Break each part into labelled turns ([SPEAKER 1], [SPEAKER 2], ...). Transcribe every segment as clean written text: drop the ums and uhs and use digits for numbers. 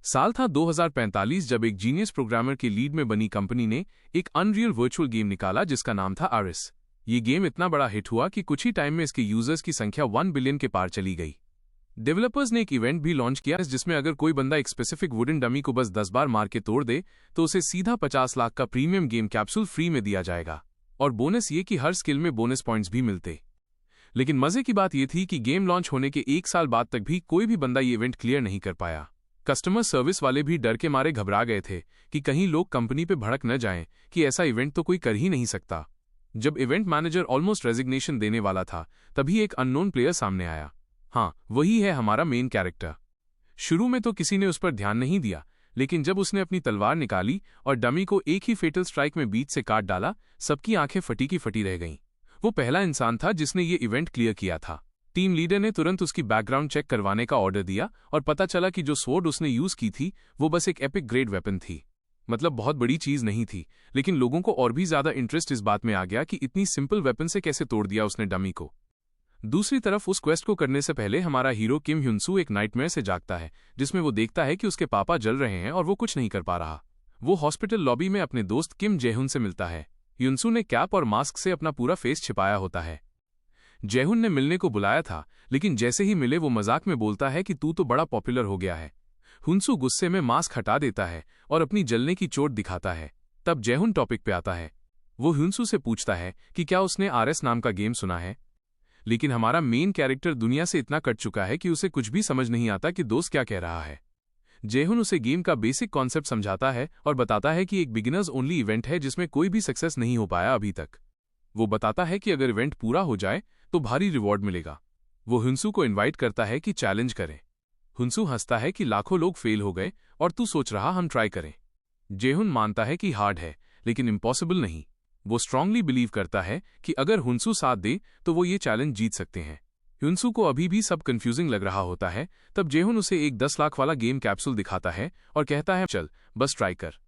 [SPEAKER 1] साल था 2045 जब एक जीनियस प्रोग्रामर के लीड में बनी कंपनी ने एक अनरियल वर्चुअल गेम निकाला जिसका नाम था आरिस। ये गेम इतना बड़ा हिट हुआ कि कुछ ही टाइम में इसके यूजर्स की संख्या 1 बिलियन के पार चली गई। डेवलपर्स ने एक इवेंट भी लॉन्च किया जिसमें अगर कोई बंदा एक स्पेसिफिक वुडन डमी को बस 10 बार मार के तोड़ दे तो उसे सीधा 50 लाख का प्रीमियम गेम कैप्सूल फ्री में दिया जाएगा, और बोनस ये कि हर स्किल में बोनस पॉइंट्स भी मिलते। लेकिन मजे की बात यह थी कि गेम लॉन्च होने के 1 साल बाद तक भी कोई भी बंदा ये इवेंट क्लियर नहीं कर पाया। कस्टमर सर्विस वाले भी डर के मारे घबरा गए थे कि कहीं लोग कंपनी पे भड़क न जाएं कि ऐसा इवेंट तो कोई कर ही नहीं सकता। जब इवेंट मैनेजर ऑलमोस्ट रेजिग्नेशन देने वाला था तभी एक अननोन प्लेयर सामने आया। हाँ, वही है हमारा मेन कैरेक्टर। शुरू में तो किसी ने उस पर ध्यान नहीं दिया, लेकिन जब उसने अपनी तलवार निकाली और डमी को एक ही फेटल स्ट्राइक में बीच से काट डाला, सबकी आंखें फटी की फटी रह गईं। वो पहला इंसान था जिसने ये इवेंट क्लियर किया था। टीम लीडर ने तुरंत उसकी बैकग्राउंड चेक करवाने का ऑर्डर दिया और पता चला कि जो स्वॉर्ड उसने यूज की थी वो बस एक एपिक ग्रेड वेपन थी। मतलब बहुत बड़ी चीज नहीं थी, लेकिन लोगों को और भी ज्यादा इंटरेस्ट इस बात में आ गया कि इतनी सिंपल वेपन से कैसे तोड़ दिया उसने डमी को। दूसरी तरफ उस क्वेस्ट को करने से पहले हमारा हीरो किम ह्युनसू एक नाइटमेयर से जागता है जिसमें वो देखता है कि उसके पापा जल रहे हैं और वो कुछ नहीं कर पा रहा। वो हॉस्पिटल लॉबी में अपने दोस्त किम जेहुन से मिलता है। ह्युनसू ने कैप और मास्क से अपना पूरा फेस छिपाया होता है। जेहुन ने मिलने को बुलाया था, लेकिन जैसे ही मिले वो मजाक में बोलता है कि तू तो बड़ा पॉपुलर हो गया है। ह्युनसू गुस्से में मास्क हटा देता है और अपनी जलने की चोट दिखाता है। तब जेहुन टॉपिक पे आता है। वो ह्युनसू से पूछता है कि क्या उसने आरएस नाम का गेम सुना है। लेकिन हमारा मेन कैरेक्टर दुनिया से इतना कट चुका है कि उसे कुछ भी समझ नहीं आता कि दोस्त क्या कह रहा है। जेहुन उसे गेम का बेसिक कॉन्सेप्ट समझाता है और बताता है कि एक बिगिनर्स ओनली इवेंट है जिसमें कोई भी सक्सेस नहीं हो पाया अभी तक। वो बताता है कि अगर इवेंट पूरा हो जाए तो भारी रिवॉर्ड मिलेगा। वो ह्युनसू को इनवाइट करता है कि चैलेंज करें। ह्युनसू हंसता है कि लाखों लोग फेल हो गए और तू सोच रहा हम ट्राई करें। जेहुन मानता है कि हार्ड है लेकिन इम्पॉसिबल नहीं। वो स्ट्रांगली बिलीव करता है कि अगर ह्युनसू साथ दे तो वो ये चैलेंज जीत सकते हैं। ह्युनसू को अभी भी सब कंफ्यूजिंग लग रहा होता है। तब जेहुन उसे एक 10 लाख वाला गेम कैप्सूल दिखाता है और कहता है चल बस ट्राई कर।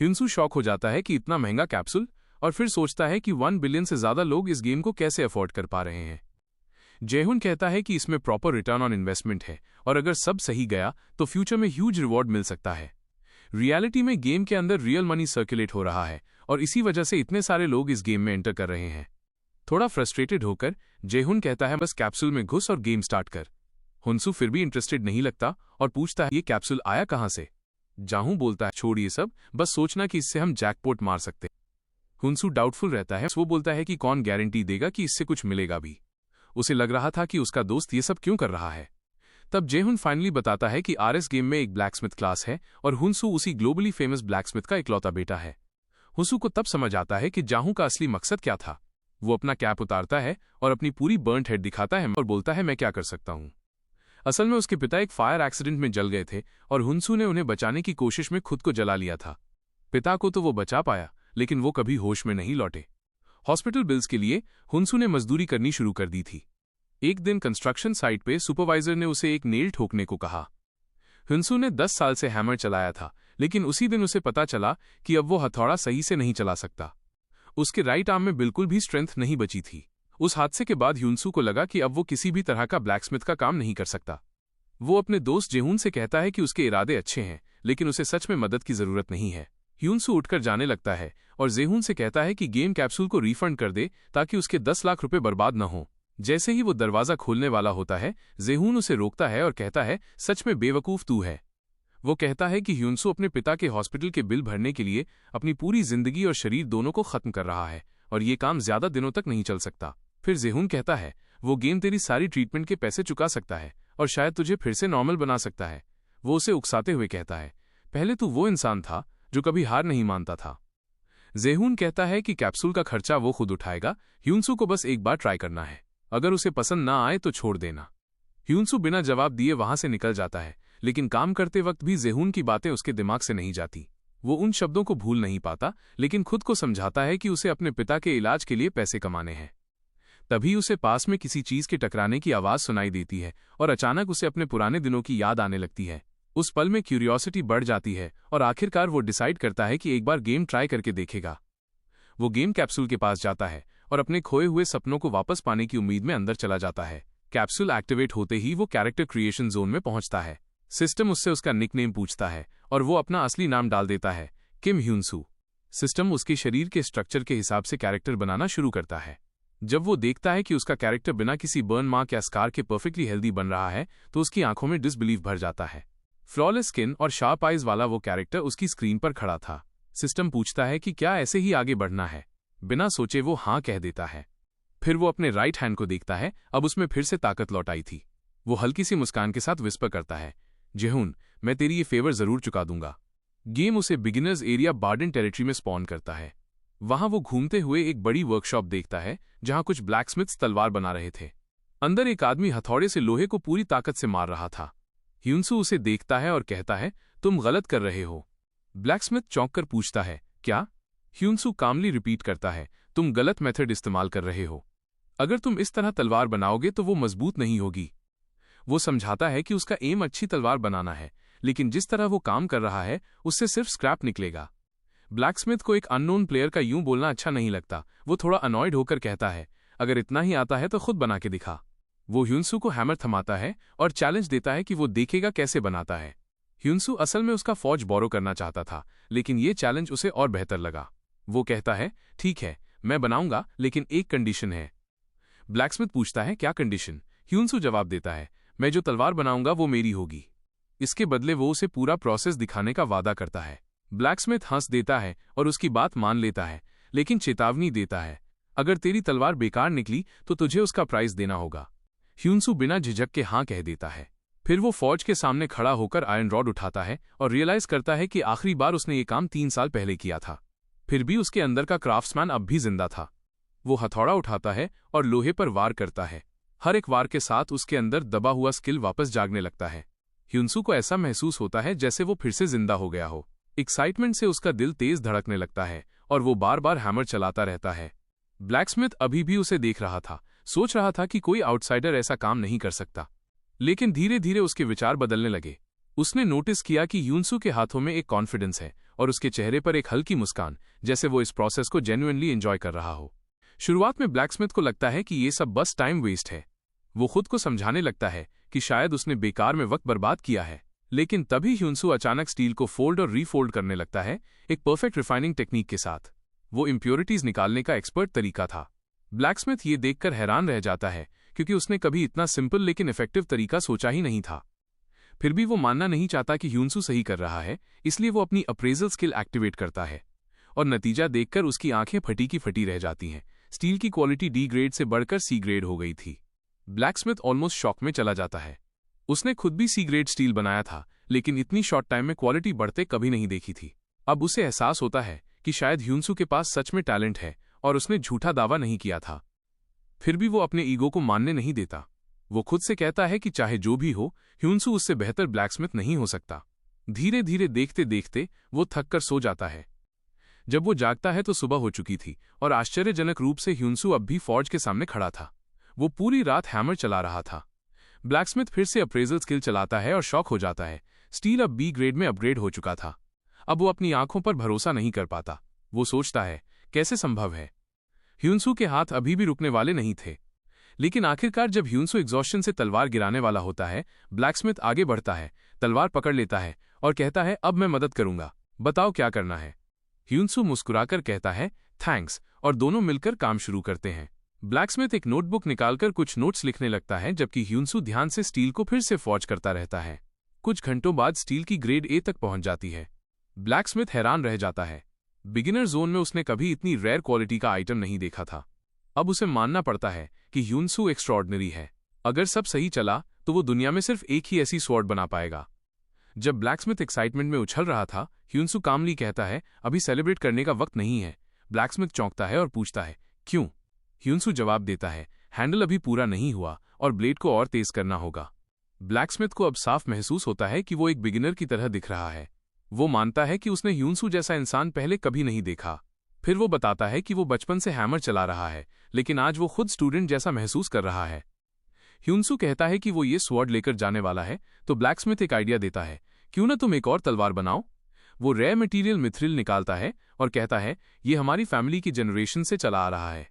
[SPEAKER 1] ह्युनसू शॉक हो जाता है कि इतना महंगा कैप्सूल, और फिर सोचता है कि 1 बिलियन से ज्यादा लोग इस गेम को कैसे अफोर्ड कर पा रहे हैं। जेहुन कहता है कि इसमें प्रॉपर रिटर्न ऑन इन्वेस्टमेंट है और अगर सब सही गया तो फ्यूचर में ह्यूज रिवॉर्ड मिल सकता है। रियलिटी में गेम के अंदर रियल मनी सर्कुलेट हो रहा है और इसी वजह से इतने सारे लोग इस गेम में एंटर कर रहे हैं। थोड़ा फ्रस्ट्रेटेड होकर जेहुन कहता है बस कैप्सूल में घुस और गेम स्टार्ट कर। ह्युनसू फिर भी इंटरेस्टेड नहीं लगता और पूछता है ये कैप्सूल आया कहां से। जाहू बोलता है छोड़ ये सब, बस सोचना कि इससे हम जैकपॉट मार सकते। ह्युनसू डाउटफुल रहता है। वो बोलता है कि कौन गारंटी देगा कि इससे कुछ मिलेगा भी। उसे लग रहा था कि उसका दोस्त ये सब क्यों कर रहा है। तब जेहुन फाइनली बताता है कि आरएस गेम में एक ब्लैकस्मिथ क्लास है और ह्युनसू उसी ग्लोबली फेमस ब्लैकस्मिथ का इकलौता बेटा है। ह्युनसू को तब समझ आता है कि जाहू का असली मकसद क्या था। वो अपना कैप उतारता है और अपनी पूरी बर्न्ड हेड दिखाता है और बोलता है मैं क्या कर सकता हूं। असल में उसके पिता एक फायर एक्सीडेंट में जल गए थे और ह्युनसू ने उन्हें बचाने की कोशिश में खुद को जला लिया था। पिता को तो वो बचा पाया, लेकिन वो कभी होश में नहीं लौटे। हॉस्पिटल बिल्स के लिए ह्युनसू ने मजदूरी करनी शुरू कर दी थी। एक दिन कंस्ट्रक्शन साइट पे सुपरवाइजर ने उसे एक नेल ठोकने को कहा। ह्युनसू ने 10 साल से हैमर चलाया था, लेकिन उसी दिन उसे पता चला कि अब वो हथौड़ा सही से नहीं चला सकता। उसके राइट आर्म में बिल्कुल भी स्ट्रेंथ नहीं बची थी। उस हादसे के बाद ह्युनसू को लगा कि अब वो किसी भी तरह का ब्लैकस्मिथ का काम नहीं कर सकता। वो अपने दोस्त जेहुन से कहता है कि उसके इरादे अच्छे हैं, लेकिन उसे सच में मदद की जरूरत नहीं है। ह्युनसू उठकर जाने लगता है और जेहुन से कहता है कि गेम कैप्सूल को रिफंड कर दे ताकि उसके 10 लाख रुपए बर्बाद न हो। जैसे ही वो दरवाजा खोलने वाला होता है, जेहुन उसे रोकता है और कहता है सच में बेवकूफ तू है। वो कहता है कि ह्युनसू अपने पिता के हॉस्पिटल के बिल भरने के लिए अपनी पूरी जिंदगी और शरीर दोनों को खत्म कर रहा है और ये काम ज्यादा दिनों तक नहीं चल सकता। फिर जेहुन कहता है वो गेम तेरी सारी ट्रीटमेंट के पैसे चुका सकता है और शायद तुझे फिर से नॉर्मल बना सकता है। वो उसे उकसाते हुए कहता है पहले तू वो इंसान था जो कभी हार नहीं मानता था। जेहुन कहता है कि कैप्सूल का खर्चा वो खुद उठाएगा, ह्युनसू को बस एक बार ट्राई करना है, अगर उसे पसंद ना आए तो छोड़ देना। ह्युनसू बिना जवाब दिए वहां से निकल जाता है, लेकिन काम करते वक्त भी जेहुन की बातें उसके दिमाग से नहीं जाती। वो उन शब्दों को भूल नहीं पाता, लेकिन खुद को समझाता है कि उसे अपने पिता के इलाज के लिए पैसे कमाने हैं। तभी उसे पास में किसी चीज के टकराने की आवाज सुनाई देती है और अचानक उसे अपने पुराने दिनों की याद आने लगती है। उस पल में क्यूरियोसिटी बढ़ जाती है और आखिरकार वो डिसाइड करता है कि एक बार गेम ट्राई करके देखेगा। वो गेम कैप्सूल के पास जाता है और अपने खोए हुए सपनों को वापस पाने की उम्मीद में अंदर चला जाता है। कैप्सूल एक्टिवेट होते ही वो कैरेक्टर क्रिएशन जोन में पहुंचता है। सिस्टम उससे उसका निकनेम पूछता है और वो अपना असली नाम डाल देता है, किम ह्यूनसू। सिस्टम उसके शरीर के स्ट्रक्चर के हिसाब से कैरेक्टर बनाना शुरू करता है। जब वो देखता है कि उसका कैरेक्टर बिना किसी बर्न मार्क या स्कार के परफेक्टली हेल्दी बन रहा है तो उसकी आंखों में डिसबिलीफ भर जाता है। फ्लॉलेस स्किन और शार्प आइज वाला वो कैरेक्टर उसकी स्क्रीन पर खड़ा था। सिस्टम पूछता है कि क्या ऐसे ही आगे बढ़ना है। बिना सोचे वो हाँ कह देता है। फिर वो अपने राइट हैंड को देखता है, अब उसमें फिर से ताकत लौट आई थी। वो हल्की सी मुस्कान के साथ विस्पर करता है, जेहून, मैं तेरी ये फेवर जरूर चुका दूंगा। गेम उसे बिगिनर्स एरिया बार्डन टेरिटरी में स्पॉन करता है। वहां वो घूमते हुए एक बड़ी वर्कशॉप देखता है जहां कुछ ब्लैकस्मिथ्स तलवार बना रहे थे। अंदर एक आदमी हथौड़े से लोहे को पूरी ताकत से मार रहा था। ह्यूनसू उसे देखता है और कहता है, तुम गलत कर रहे हो। ब्लैकस्मिथ चौंक कर पूछता है, क्या? ह्यूनसू कामली रिपीट करता है, तुम गलत मेथड इस्तेमाल कर रहे हो। अगर तुम इस तरह तलवार बनाओगे तो वो मजबूत नहीं होगी। वो समझाता है कि उसका एम अच्छी तलवार बनाना है, लेकिन जिस तरह वो काम कर रहा है उससे सिर्फ स्क्रैप निकलेगा। ब्लैकस्मिथ को एक अननोन प्लेयर का यूं बोलना अच्छा नहीं लगता। वो थोड़ा अनॉयड होकर कहता है, अगर इतना ही आता है तो खुद बना के दिखा। वो ह्यूनसू को हैमर थमाता है और चैलेंज देता है कि वो देखेगा कैसे बनाता है। ह्यूनसू असल में उसका फौज बोरो करना चाहता था, लेकिन ये चैलेंज उसे और बेहतर लगा। वो कहता है, ठीक है, मैं बनाऊंगा, लेकिन एक कंडीशन है। ब्लैकस्मिथ पूछता है, क्या कंडीशन? ह्यूनसू जवाब देता है, मैं जो तलवार बनाऊंगा वो मेरी होगी। इसके बदले वो उसे पूरा प्रोसेस दिखाने का वादा करता है। ब्लैकस्मिथ हंस देता है और उसकी बात मान लेता है, लेकिन चेतावनी देता है, अगर तेरी तलवार बेकार निकली तो तुझे उसका प्राइस देना होगा। ह्यूनसू बिना झिझक के हाँ कह देता है। फिर वो फौज के सामने खड़ा होकर आयरन रॉड उठाता है और रियलाइज करता है कि आखिरी बार उसने ये काम 3 साल पहले किया था। फिर भी उसके अंदर का क्राफ्ट्समैन अब भी जिंदा था। वो हथौड़ा उठाता है और लोहे पर वार करता है। हर एक वार के साथ उसके अंदर दबा हुआ स्किल वापस जागने लगता है। ह्यूनसू को ऐसा महसूस होता है जैसे वो फिर से जिंदा हो गया हो। एक्साइटमेंट से उसका दिल तेज धड़कने लगता है और वो बार बार हैमर चलाता रहता है। ब्लैकस्मिथ अभी भी उसे देख रहा था, सोच रहा था कि कोई आउटसाइडर ऐसा काम नहीं कर सकता। लेकिन धीरे धीरे उसके विचार बदलने लगे। उसने नोटिस किया कि ह्यूनसू के हाथों में एक कॉन्फिडेंस है और उसके चेहरे पर एक हल्की मुस्कान, जैसे वो इस प्रोसेस को जेन्युइनली एंजॉय कर रहा हो। शुरुआत में ब्लैकस्मिथ को लगता है कि ये सब बस टाइम वेस्ट है। वो खुद को समझाने लगता है कि शायद उसने बेकार में वक्त बर्बाद किया है। लेकिन तभी ह्यूनसू अचानक स्टील को फोल्ड और रीफोल्ड करने लगता है, एक परफेक्ट रिफाइनिंग टेक्निक के साथ। वो इम्प्योरिटीज निकालने का एक्सपर्ट तरीका था। ब्लैकस्मिथ ये देखकर हैरान रह जाता है, क्योंकि उसने कभी इतना सिंपल लेकिन इफेक्टिव तरीका सोचा ही नहीं था। फिर भी वो मानना नहीं चाहता कि ह्यूनसू सही कर रहा है, इसलिए वो अपनी अप्रेजल स्किल एक्टिवेट करता है। और नतीजा देखकर उसकी आंखें फटी की फटी रह जाती हैं। स्टील की क्वालिटी डी ग्रेड से बढ़कर सी ग्रेड हो गई थी। ब्लैकस्मिथ ऑलमोस्ट शॉक में चला जाता है। उसने खुद भी सी ग्रेड स्टील बनाया था, लेकिन इतनी शॉर्ट टाइम में क्वालिटी बढ़ते कभी नहीं देखी थी। अब उसे एहसास होता है कि शायद ह्यूनसू के पास सच में टैलेंट है और उसने झूठा दावा नहीं किया था। फिर भी वो अपने ईगो को मानने नहीं देता। वो खुद से कहता है कि चाहे जो भी हो, ह्यूनसू उससे बेहतर ब्लैकस्मिथ नहीं हो सकता। धीरे धीरे देखते देखते वो थक कर सो जाता है। जब वो जागता है तो सुबह हो चुकी थी और आश्चर्यजनक रूप से ह्यूनसू अब भी फौज के सामने खड़ा था। वो पूरी रात हैमर चला रहा था। ब्लैकस्मिथ फिर से अप्रेजल स्किल चलाता है और शॉक हो जाता है। स्टील अब बी ग्रेड में अपग्रेड हो चुका था। अब वो अपनी आंखों पर भरोसा नहीं कर पाता। वो सोचता है, कैसे संभव है? ह्यूनसू के हाथ अभी भी रुकने वाले नहीं थे। लेकिन आखिरकार जब ह्यूनसू एग्जॉस्शन से तलवार गिराने वाला होता है, ब्लैकस्मिथ आगे बढ़ता है, तलवार पकड़ लेता है और कहता है, अब मैं मदद करूंगा, बताओ क्या करना है। ह्यूनसू मुस्कुराकर कहता है, थैंक्स, और दोनों मिलकर काम शुरू करते हैं। ब्लैकस्मिथ एक नोटबुक निकालकर कुछ नोट्स लिखने लगता है, जबकि ह्यूनसू ध्यान से स्टील को फिर से फॉर्ज करता रहता है। कुछ घंटों बाद स्टील की ग्रेड ए तक पहुंच जाती है। ब्लैकस्मिथ हैरान रह जाता है। बिगिनर जोन में उसने कभी इतनी रेयर क्वालिटी का आइटम नहीं देखा था। अब उसे मानना पड़ता है कि ह्यूनसू एक्स्ट्रॉर्डिनरी है। अगर सब सही चला तो वो दुनिया में सिर्फ एक ही ऐसी स्वॉर्ड बना पाएगा। जब ब्लैकस्मिथ एक्साइटमेंट में उछल रहा था, ह्यूनसू कामली कहता है, अभी सेलिब्रेट करने का वक्त नहीं है। ब्लैकस्मिथ चौंकता है और पूछता है, क्यों? ह्यूनसू जवाब देता है, हैंडल अभी पूरा नहीं हुआ और ब्लेड को और तेज करना होगा। ब्लैकस्मिथ को अब साफ महसूस होता है कि वो एक बिगिनर की तरह दिख रहा है। वो मानता है कि उसने ह्यूनसू जैसा इंसान पहले कभी नहीं देखा। फिर वो बताता है कि वो बचपन से हैमर चला रहा है, लेकिन आज वो खुद स्टूडेंट जैसा महसूस कर रहा है। ह्यूनसू कहता है कि वो ये स्वॉर्ड लेकर जाने वाला है, तो ब्लैकस्मिथ एक आइडिया देता है, क्यों ना तुम एक और तलवार बनाओ। वो रेयर मटेरियल मिथ्रिल निकालता है और कहता है, ये हमारी फैमिली की जनरेशन से चला आ रहा है।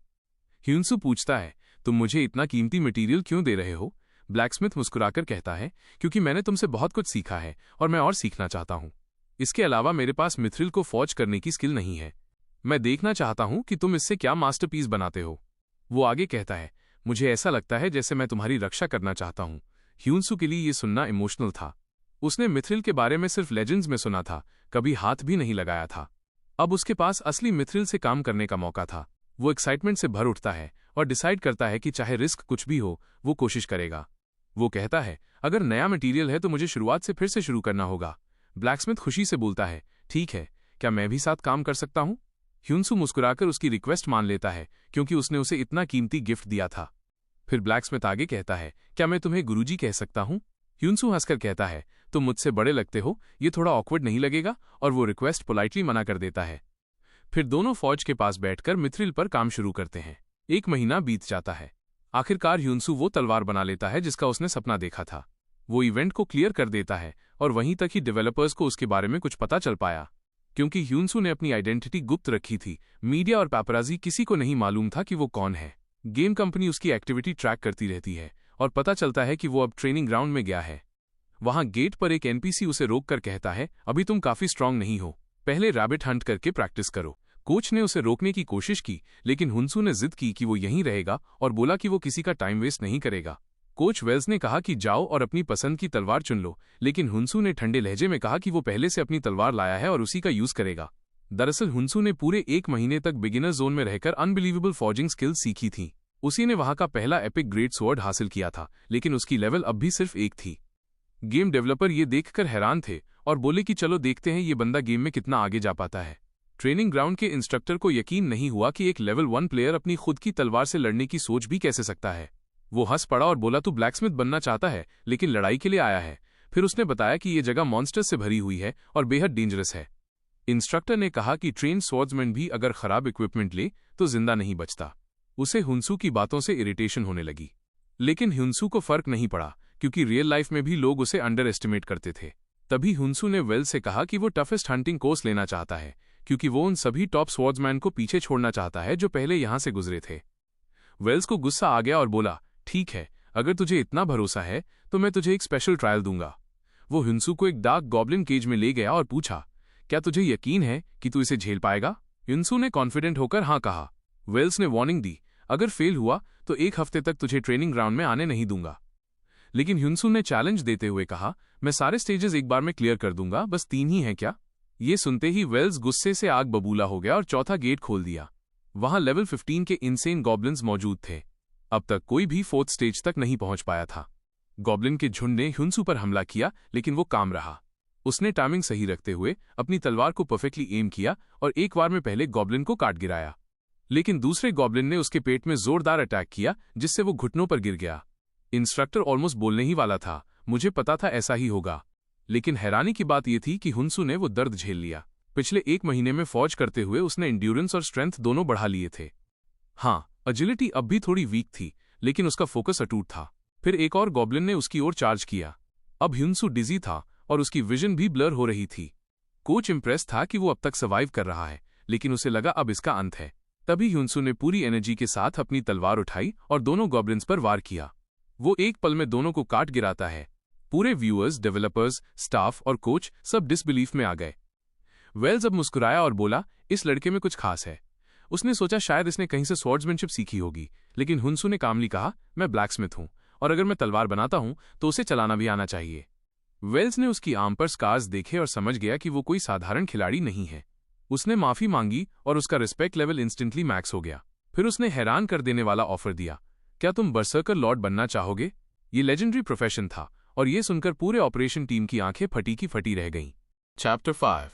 [SPEAKER 1] ह्यूनसू पूछता है, तुम मुझे इतना कीमती मटेरियल क्यों दे रहे हो? ब्लैकस्मिथ मुस्कुराकर कहता है, क्योंकि मैंने तुमसे बहुत कुछ सीखा है और मैं और सीखना चाहता हूँ। इसके अलावा मेरे पास मिथ्रिल को फौज करने की स्किल नहीं है। मैं देखना चाहता हूँ कि तुम इससे क्या मास्टरपीस बनाते हो। वो आगे कहता है, मुझे ऐसा लगता है जैसे मैं तुम्हारी रक्षा करना चाहता हूँ। ह्यूनसू के लिए ये सुनना इमोशनल था। उसने मिथ्रिल के बारे में सिर्फ लेजेंड्स में सुना था, कभी हाथ भी नहीं लगाया था। अब उसके पास असली मिथ्रिल से काम करने का मौका था। वो एक्साइटमेंट से भर उठता है और डिसाइड करता है कि चाहे रिस्क कुछ भी हो, वो कोशिश करेगा। वो कहता है, अगर नया मटीरियल है तो मुझे शुरुआत से फिर से शुरू करना होगा। ब्लैकस्मिथ खुशी से बोलता है, ठीक है, क्या मैं भी साथ काम कर सकता हूँ? ह्यूनसू मुस्कुराकर उसकी रिक्वेस्ट मान लेता है, क्योंकि उसने उसे इतना कीमती गिफ्ट दिया था। फिर ब्लैकस्मिथ आगे कहता है, क्या मैं तुम्हें गुरुजी कह सकता हूँ? ह्यूनसू हंसकर कहता है, तुम मुझसे बड़े लगते हो, ये थोड़ा ऑकवर्ड नहीं लगेगा? और वो रिक्वेस्ट पोलाइटली मना कर देता है। फिर दोनों फौज के पास बैठकर मिथ्रिल पर काम शुरू करते हैं। 1 महीना बीत जाता है। आखिरकार ह्यूनसू वो तलवार बना लेता है जिसका उसने सपना देखा था। वो इवेंट को क्लियर कर देता है और वहीं तक ही डेवलपर्स को उसके बारे में कुछ पता चल पाया। क्योंकि ह्यूनसू ने अपनी आइडेंटिटी गुप्त रखी थी, मीडिया और पैपराजी किसी को नहीं मालूम था कि वो कौन है। गेम कंपनी उसकी एक्टिविटी ट्रैक करती रहती है और पता चलता है कि वो अब ट्रेनिंग ग्राउंड में गया है। वहां गेट पर एक एनपीसी उसे रोककर कहता है, अभी तुम काफी स्ट्रांग नहीं हो, पहले रैबिट हंट करके प्रैक्टिस करो। कोच ने उसे रोकने की कोशिश की, लेकिन ह्यूनसू ने जिद की कि वो यहीं रहेगा और बोला कि वो किसी का टाइम वेस्ट नहीं करेगा। कोच वेल्स ने कहा कि जाओ और अपनी पसंद की तलवार चुन लो, लेकिन ह्यूनसू ने ठंडे लहजे में कहा कि वो पहले से अपनी तलवार लाया है और उसी का यूज करेगा। दरअसल ह्यूनसू ने पूरे 1 महीने तक बिगिनर जोन में रहकर अनबिलीवेबल फॉर्जिंग स्किल्स सीखी थी। उसी ने वहां का पहला एपिक ग्रेट स्वॉर्ड हासिल किया था, लेकिन उसकी लेवल अब भी सिर्फ 1 थी। गेम डेवलपर ये देखकर हैरान थे और बोले कि चलो देखते हैं ये बंदा गेम में कितना आगे जा पाता है। ट्रेनिंग ग्राउंड के इंस्ट्रक्टर को यकीन नहीं हुआ कि एक लेवल 1 प्लेयर अपनी खुद की तलवार से लड़ने की सोच भी कैसे सकता है। वो हंस पड़ा और बोला, तू ब्लैकस्मिथ बनना चाहता है लेकिन लड़ाई के लिए आया है। फिर उसने बताया कि ये जगह मॉन्स्टर्स से भरी हुई है और बेहद डेंजरस है। इंस्ट्रक्टर ने कहा कि ट्रेन स्वॉर्ड्समैन भी अगर खराब इक्विपमेंट ले तो जिंदा नहीं बचता। उसे ह्यूनसू की बातों से इरिटेशन होने लगी, लेकिन ह्यूनसू को फर्क नहीं पड़ा क्योंकि रियल लाइफ में भी लोग उसे अंडर एस्टिमेट करते थे। तभी ह्यूनसू ने वेल्स से कहा कि वो टफेस्ट हंटिंग कोर्स लेना चाहता है, क्योंकि वो उन सभी टॉप स्वॉर्ड्समैन को पीछे छोड़ना चाहता है जो पहले यहां से गुजरे थे। वेल्स को गुस्सा आ गया और बोला, ठीक है, अगर तुझे इतना भरोसा है तो मैं तुझे एक स्पेशल ट्रायल दूंगा। वो ह्यूनसू को एक डार्क गॉब्लिन केज में ले गया और पूछा, क्या तुझे यकीन है कि तू इसे झेल पाएगा? ह्यूनसू ने कॉन्फिडेंट होकर हाँ कहा। वेल्स ने वार्निंग दी, अगर फेल हुआ तो 1 हफ्ते तक तुझे ट्रेनिंग ग्राउंड में आने नहीं दूंगा। लेकिन ह्यूनसू ने चैलेंज देते हुए कहा, मैं सारे स्टेजेस एक बार में क्लियर कर दूंगा, बस 3 ही हैं क्या? ये सुनते ही वेल्स गुस्से से आग बबूला हो गया और चौथा गेट खोल दिया। वहां लेवल 15 के इनसेन गॉब्लिन्स मौजूद थे। अब तक कोई भी 4th स्टेज तक नहीं पहुंच पाया था। गॉब्लिन के झुंड ने ह्यूनसू पर हमला किया, लेकिन वो काम रहा। उसने टाइमिंग सही रखते हुए अपनी तलवार को परफेक्टली एम किया और एक बार में पहले गॉब्लिन को काट गिराया। लेकिन दूसरे गॉब्लिन ने उसके पेट में जोरदार अटैक किया, जिससे वो घुटनों पर गिर गया। इंस्ट्रक्टर ऑलमोस्ट बोलने ही वाला था, मुझे पता था ऐसा ही होगा। लेकिन हैरानी की बात यह थी कि ह्यूनसू ने वो दर्द झेल लिया। पिछले 1 महीने में फौज करते हुए उसने एंड्योरेंस और स्ट्रेंथ दोनों बढ़ा लिए थे। हाँ, एजिलिटी अब भी थोड़ी वीक थी, लेकिन उसका फोकस अटूट था। फिर एक और गॉब्लिन ने उसकी ओर चार्ज किया। अब ह्यूनसू डिजी था और उसकी विजन भी ब्लर हो रही थी। कोच इंप्रेस था कि वो अब तक सर्वाइव कर रहा है, लेकिन उसे लगा अब इसका अंत है। तभी ह्यूनसू ने पूरी एनर्जी के साथ अपनी तलवार उठाई और दोनों गॉब्लिन्स पर वार किया। वो एक पल में दोनों को काट गिराता है। पूरे व्यूअर्स, डेवलपर्स, स्टाफ और कोच सब डिसबिलीफ में आ गए। वेल्स अब मुस्कुराया और बोला, इस लड़के में कुछ खास है। उसने सोचा शायद इसने कहीं से स्वॉर्ड्समैनशिप सीखी होगी, लेकिन ह्यूनसू ने कामली कहा, मैं ब्लैकस्मिथ हूं और अगर मैं तलवार बनाता हूं तो उसे चलाना भी आना चाहिए। वेल्स ने उसकी आर्म पर स्कार्स देखे और समझ गया कि वो कोई साधारण खिलाड़ी नहीं है। उसने माफी मांगी और उसका रिस्पेक्ट लेवल इंस्टेंटली मैक्स हो गया। फिर उसने हैरान कर देने वाला ऑफर दिया, क्या तुम बर्सर्कर लॉर्ड बनना चाहोगे? ये लेजेंडरी प्रोफेशन था और ये सुनकर पूरे ऑपरेशन टीम की आंखें फटी की फटी रह गईं। चैप्टर 5।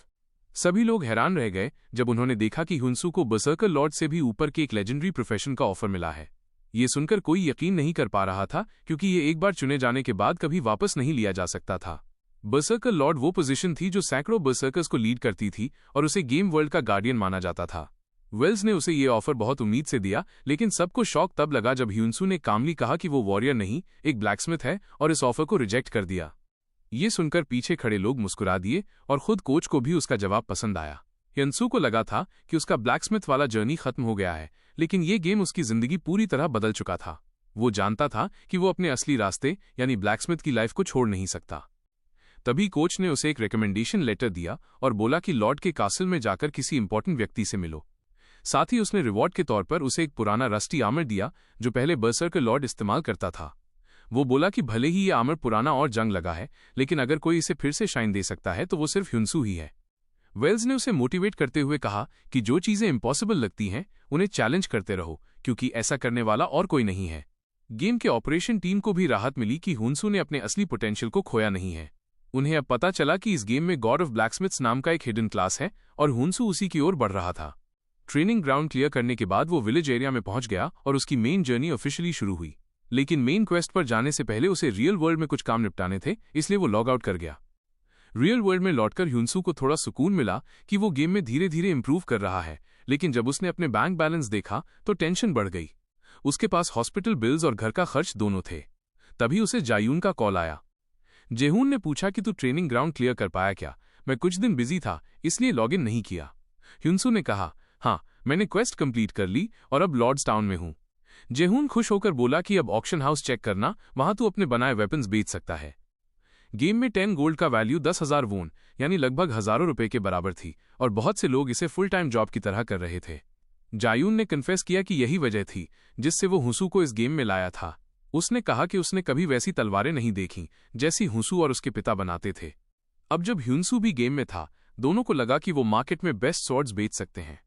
[SPEAKER 1] सभी लोग हैरान रह गए जब उन्होंने देखा कि ह्यूनसू को बर्सर्कर लॉर्ड से भी ऊपर के एक लेजेंडरी प्रोफेशन का ऑफर मिला है। ये सुनकर कोई यकीन नहीं कर पा रहा था, क्योंकि ये एक बार चुने जाने के बाद कभी वापस नहीं लिया जा सकता था। बर्सर्कर लॉर्ड वो पोजीशन थी जो सैकड़ों बर्सर्कर्स को लीड करती थी और उसे गेम वर्ल्ड का गार्डियन माना जाता था। वेल्स ने उसे ये ऑफर बहुत उम्मीद से दिया, लेकिन सबको शॉक तब लगा जब ह्यूनसू ने कामली कहा कि वो वॉरियर नहीं, एक ब्लैकस्मिथ है, और इस ऑफर को रिजेक्ट कर दिया। ये सुनकर पीछे खड़े लोग मुस्कुरा दिए और खुद कोच को भी उसका जवाब पसंद आया। ह्यूनसू को लगा था कि उसका ब्लैकस्मिथ वाला जर्नी खत्म हो गया है, लेकिन ये गेम उसकी जिंदगी पूरी तरह बदल चुका था। वो जानता था कि वो अपने असली रास्ते यानी ब्लैकस्मिथ की लाइफ को छोड़ नहीं सकता। तभी कोच ने उसे एक रिकमेंडेशन लेटर दिया और बोला कि लॉर्ड के कासल में जाकर किसी इंपॉर्टेंट व्यक्ति से मिलो। साथ ही उसने रिवॉर्ड के तौर पर उसे एक पुराना रस्टी आर्मर दिया जो पहले बर्सर्कर लॉर्ड इस्तेमाल करता था। वो बोला कि भले ही ये आर्मर पुराना और जंग लगा है, लेकिन अगर कोई इसे फिर से शाइन दे सकता है तो वो सिर्फ ह्युनसू ही है। वेल्स ने उसे मोटिवेट करते हुए कहा कि जो चीजें इम्पॉसिबल लगती हैं उन्हें चैलेंज करते रहो, क्योंकि ऐसा करने वाला और कोई नहीं है। गेम के ऑपरेशन टीम को भी राहत मिली कि ह्युनसू ने अपने असली पोटेंशियल को खोया नहीं है। उन्हें अब पता चला कि इस गेम में गॉड ऑफ ब्लैकस्मिथ्स नाम का एक हिडन क्लास है और ह्युनसू उसी की ओर बढ़ रहा था। ट्रेनिंग ग्राउंड क्लियर करने के बाद वो विलेज एरिया में पहुंच गया और उसकी मेन जर्नी ऑफिशियली शुरू हुई। लेकिन मेन क्वेस्ट पर जाने से पहले उसे रियल वर्ल्ड में कुछ काम निपटाने थे, इसलिए वो लॉग आउट कर गया। रियल वर्ल्ड में लौटकर ह्युनसू को थोड़ा सुकून मिला कि वो गेम में धीरे धीरे इंप्रूव कर रहा है, लेकिन जब उसने अपने बैंक बैलेंस देखा तो टेंशन बढ़ गई। उसके पास हॉस्पिटल बिल्स और घर का खर्च दोनों थे। तभी उसे जायून का कॉल आया। जेहून ने पूछा कि तू ट्रेनिंग ग्राउंड क्लियर कर पाया क्या? मैं कुछ दिन बिजी था इसलिए लॉगिन नहीं किया। ह्युनसू ने कहा, हाँ, मैंने क्वेस्ट कंप्लीट कर ली और अब लॉर्ड्स टाउन में हूं। जेहून खुश होकर बोला कि अब ऑक्शन हाउस चेक करना, वहां तू अपने बनाए वेपन्स बेच सकता है। गेम में 10 गोल्ड का वैल्यू 10,000 वोन यानी लगभग हजारों रुपए के बराबर थी और बहुत से लोग इसे फुल टाइम जॉब की तरह कर रहे थे। जायून ने कन्फेस किया कि यही वजह थी जिससे वो ह्युनसू को इस गेम में लाया था। उसने कहा कि उसने कभी वैसी तलवारें नहीं देखीं जैसी ह्युनसू और उसके पिता बनाते थे। अब जब ह्युनसू भी गेम में था, दोनों को लगा कि वो मार्केट में बेस्ट स्वॉर्ड्स बेच सकते हैं।